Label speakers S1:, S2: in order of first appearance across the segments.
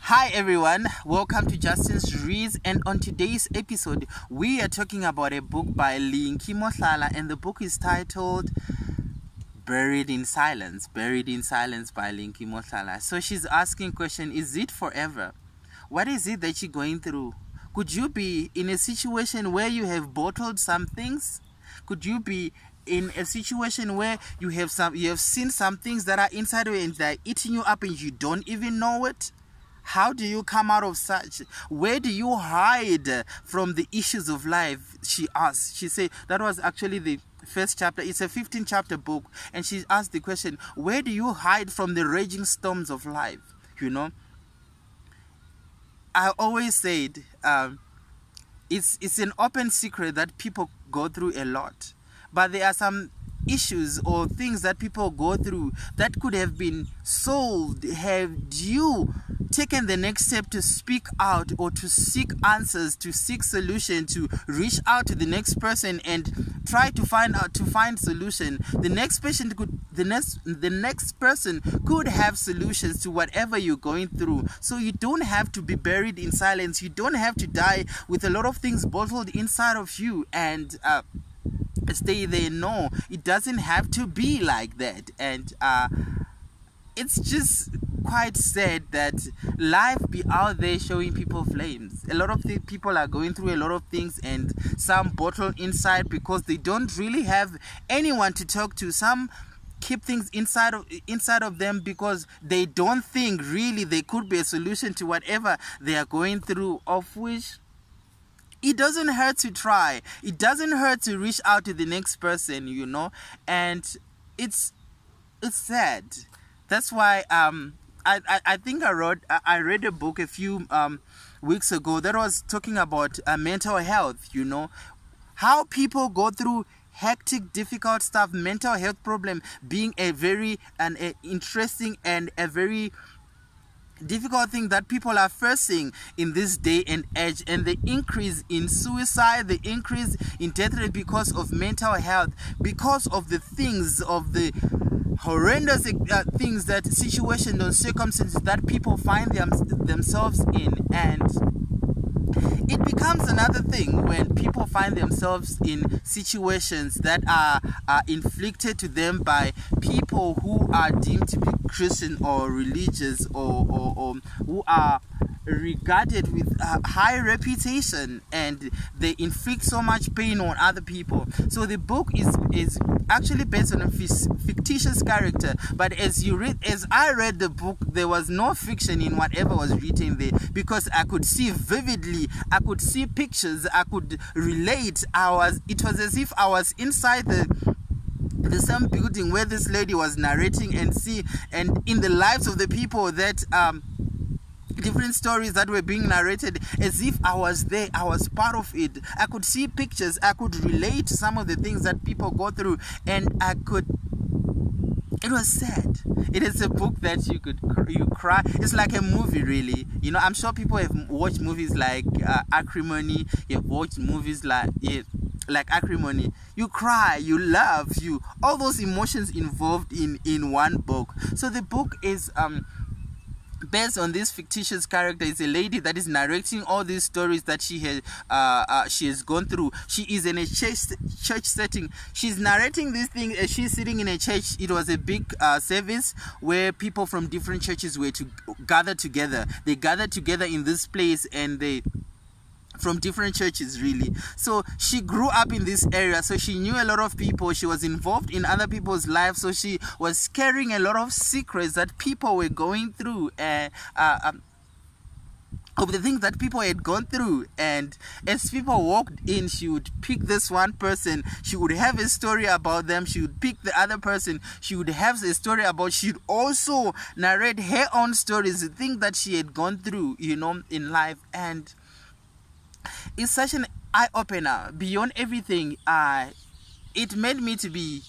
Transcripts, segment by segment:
S1: Hi everyone, welcome to Justin's Reads, and on today's episode we are talking about a book by Linkie Mohlala, and the book is titled Buried in Silence by Linkie Mohlala. So she's asking question, is it forever? What is it that you're going through? Could you be in a situation where you have bottled some things? Could you be in a situation where you have seen some things that are inside of you and they're eating you up and you don't even know it? How do you come out of such? Where do you hide from the issues of life? She asked. She said that was actually the first chapter. It's a 15-chapter book, and she asked the question, where do you hide from the raging storms of life? You know, I always said it's an open secret that people go through a lot, but there are some issues or things that people go through that could have been solved. Have you taken the next step to speak out or to seek answers, to seek solution, to reach out to the next person and try to find solution? The next person could have solutions to whatever you're going through. So you don't have to be buried in silence. You don't have to die with a lot of things bottled inside of you and stay there. No, it doesn't have to be like that. And it's just quite sad that life be out there showing people flames. A lot of people are going through a lot of things, and some bottle inside because they don't really have anyone to talk to. Some keep things inside of them because they don't think really there could be a solution to whatever they are going through, of which it doesn't hurt to try. It doesn't hurt to reach out to the next person, you know. And it's sad. That's why I think I read a book a few weeks ago that was talking about mental health, you know, how people go through hectic, difficult stuff. Mental health problem being a very interesting and a very difficult thing that people are facing in this day and age, and the increase in suicide, the increase in death rate because of mental health, because of the things, of the horrendous things, that situations or circumstances that people find themselves in. And it becomes another thing when people find themselves in situations that are inflicted to them by people who are deemed to be Christian or religious, or who are regarded with high reputation, and they inflict so much pain on other people. So the book is actually based on a fictitious character, but as I read the book, there was no fiction in whatever was written there, because I could see vividly, I could see pictures, I could relate. It was as if I was inside the same building where this lady was narrating, and in the lives of the people that different stories that were being narrated, as if I was there, I was part of it. I could see pictures, I could relate to some of the things that people go through, and it was sad. It is a book that you cry. It's like a movie, really. You know, I'm sure people have watched movies like Acrimony. You've watched movies like Acrimony. You cry, you love, all those emotions involved in one book. So the book is based on this fictitious character. Is a lady that is narrating all these stories that she has gone through. She is in a church setting. She's narrating this thing as she's sitting in a church. It was a big service where people from different churches were to gather together. They gathered together in this place, and they from different churches, really. So she grew up in this area, so she knew a lot of people. She was involved in other people's lives, so she was carrying a lot of secrets that people were going through, of the things that people had gone through. And as people walked in, she would pick this one person, she would have a story about them. She would pick the other person, she would have a story about. She'd also narrate her own stories, the things that she had gone through, you know, in life. And it's such an eye-opener. Beyond everything, it made me to be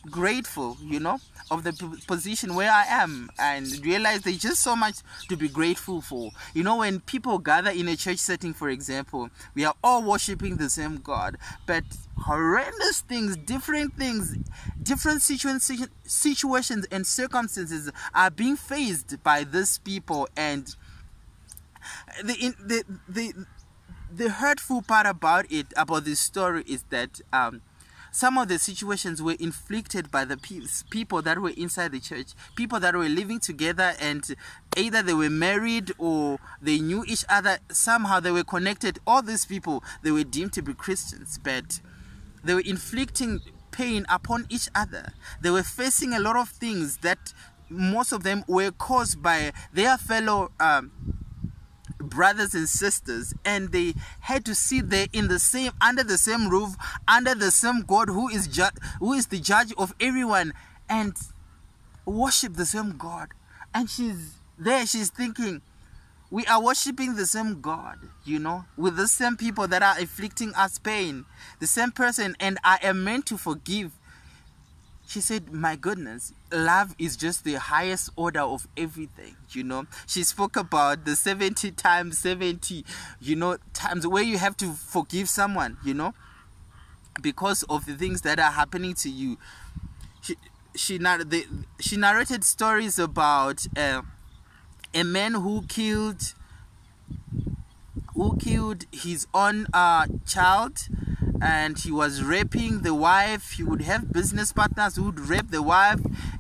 S1: grateful, you know, of the position where I am, and realize there's just so much to be grateful for. You know, when people gather in a church setting, for example, we are all worshiping the same God, but horrendous things, different situations and circumstances are being faced by these people, and The hurtful part about this story is that some of the situations were inflicted by the people that were inside the church, people that were living together, and either they were married or they knew each other. Somehow they were connected. All these people, they were deemed to be Christians, but they were inflicting pain upon each other. They were facing a lot of things that most of them were caused by their fellow brothers and sisters, and they had to sit there under the same roof, under the same God who is the judge of everyone, and worship the same God. And she's thinking, we are worshiping the same God, with the same people that are inflicting us pain, the same person, and I am meant to forgive. She said, my goodness, love is just the highest order of everything, She spoke about the 70 times 70, times where you have to forgive someone, because of the things that are happening to you. She narrated stories about a man who killed his own child, and he was raping the wife. He would have business partners who would rape the wife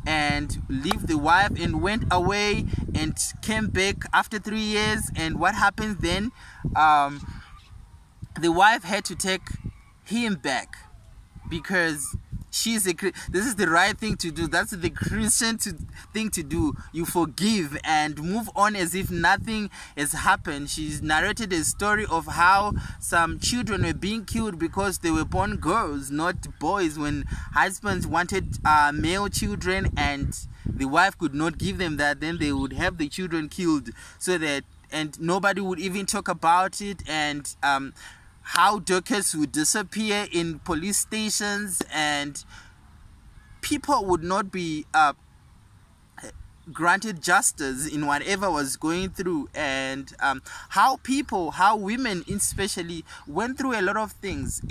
S1: and leave the wife, and went away and came back after 3 years. And what happened then? The wife had to take him back because this is the right thing to do. That's the Christian thing to do. You forgive and move on as if nothing has happened. She's narrated a story of how some children were being killed because they were born girls, not boys, when husbands wanted male children and the wife could not give them that. Then they would have the children killed, and nobody would even talk about it. And how daughters would disappear in police stations, and people would not be granted justice in whatever was going through, and how women especially went through a lot of things.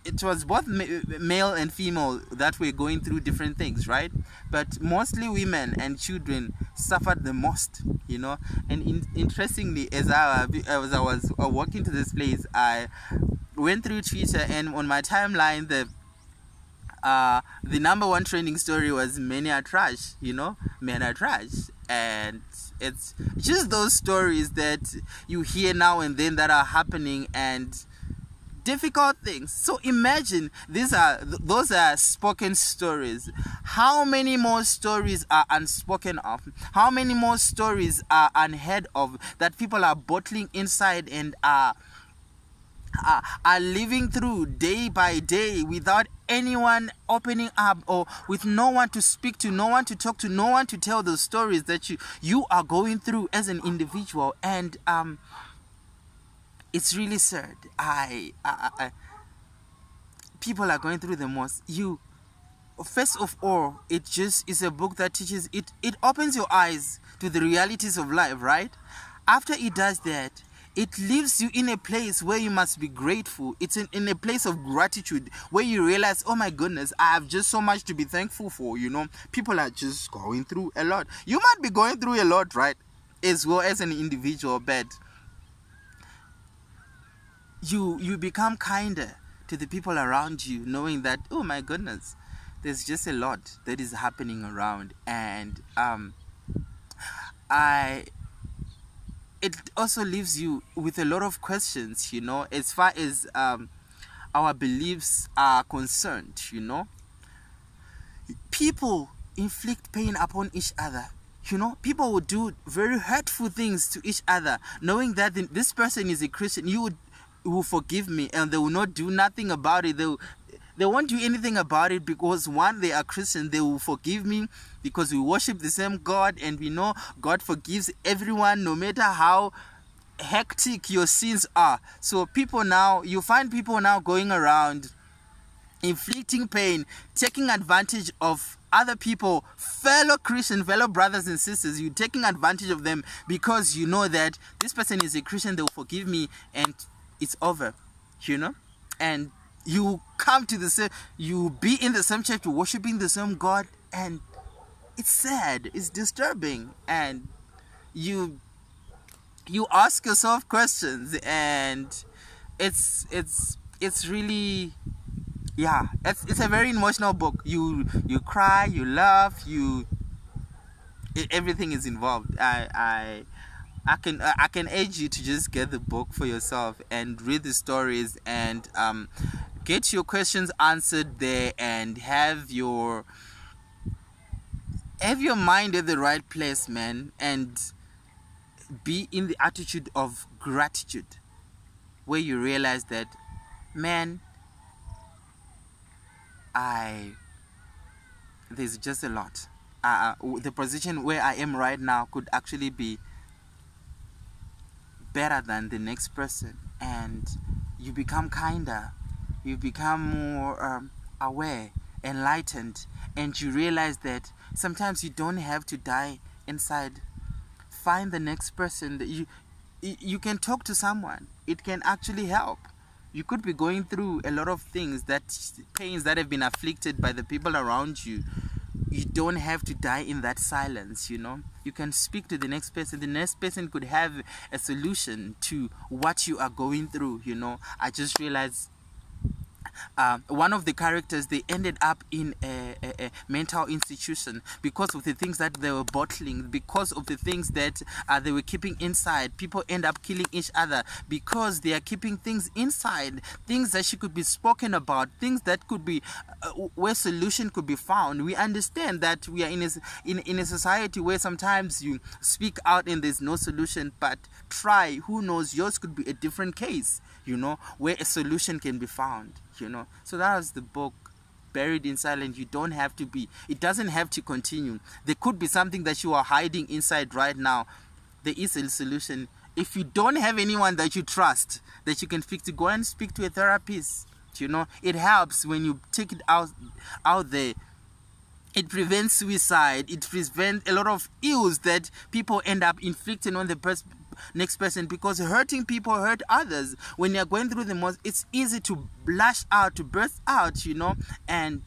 S1: It was both male and female that were going through different things, right? But mostly women and children suffered the most, And interestingly, as I was walking to this place, I went through Twitter, and on my timeline, the number one trending story was "Men are trash," men are trash, and it's just those stories that you hear now and then that are happening, and difficult things. So imagine those are spoken stories. How many more stories are unspoken of? How many more stories are unheard of that people are bottling inside and are living through day by day without anyone opening up, or with no one to speak to, no one to talk to, no one to tell the stories that you are going through as an individual. And it's really sad. People are going through the most. First of all, it just is a book that teaches. It opens your eyes to the realities of life, right? After it does that, it leaves you in a place where you must be grateful. It's in a place of gratitude where you realize, oh my goodness, I have just so much to be thankful for. People are just going through a lot. You might be going through a lot, right? As well as an individual, but you become kinder to the people around you, knowing that, oh my goodness, there's just a lot that is happening around. And it also leaves you with a lot of questions, as far as our beliefs are concerned. People inflict pain upon each other. People would do very hurtful things to each other, knowing that this person is a Christian. You will forgive me, and they will not do nothing about it. They won't do anything about it because, one, they are Christian. They will forgive me because we worship the same God, and we know God forgives everyone, no matter how hectic your sins are. So you find people now going around inflicting pain, taking advantage of other people, fellow Christian, fellow brothers and sisters. You're taking advantage of them because you know that this person is a Christian, they will forgive me, and it's over, and you come to you be in the same church, worshiping the same God, and it's sad, it's disturbing, and you ask yourself questions, and it's really, yeah, it's a very emotional book. You cry, you laugh, everything is involved. I can urge you to just get the book for yourself and read the stories, and get your questions answered there, and have your mind at the right place, man, and be in the attitude of gratitude, where you realize that, man, there's just a lot. The position where I am right now could actually be better than the next person, and you become kinder, you become more aware, enlightened, and you realize that sometimes you don't have to die inside. Find the next person that you can talk to someone. It can actually help. You could be going through a lot of things, pains that have been afflicted by the people around you. You don't have to die in that silence, You can speak to the next person. The next person could have a solution to what you are going through, I just realized one of the characters, they ended up in a mental institution because of the things that they were bottling, because of the things that they were keeping inside. People end up killing each other because they are keeping things inside, things that she could be spoken about, things that could be where solution could be found. We understand that we are in a society where sometimes you speak out and there's no solution, but try, who knows, yours could be a different case, where a solution can be found. So that was the book, Buried in Silence. You don't have to be, it doesn't have to continue. There could be something that you are hiding inside right now. There is a solution. If you don't have anyone that you trust, that you can speak to, go and speak to a therapist. It helps when you take it out there. It prevents suicide. It prevents a lot of ills that people end up inflicting on the next person, because hurting people hurt others. When you're going through the most, it's easy to lash out, to burst out, and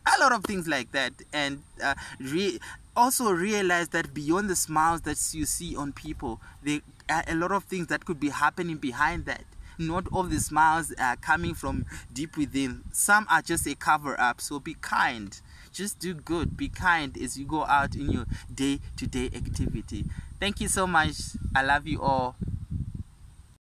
S1: a lot of things like that. And also realize that beyond the smiles that you see on people, there are a lot of things that could be happening behind that. Not all the smiles are coming from deep within. Some are just a cover up. So be kind. Just do good. Be kind as you go out in your day-to-day activity. Thank you so much. I love you all.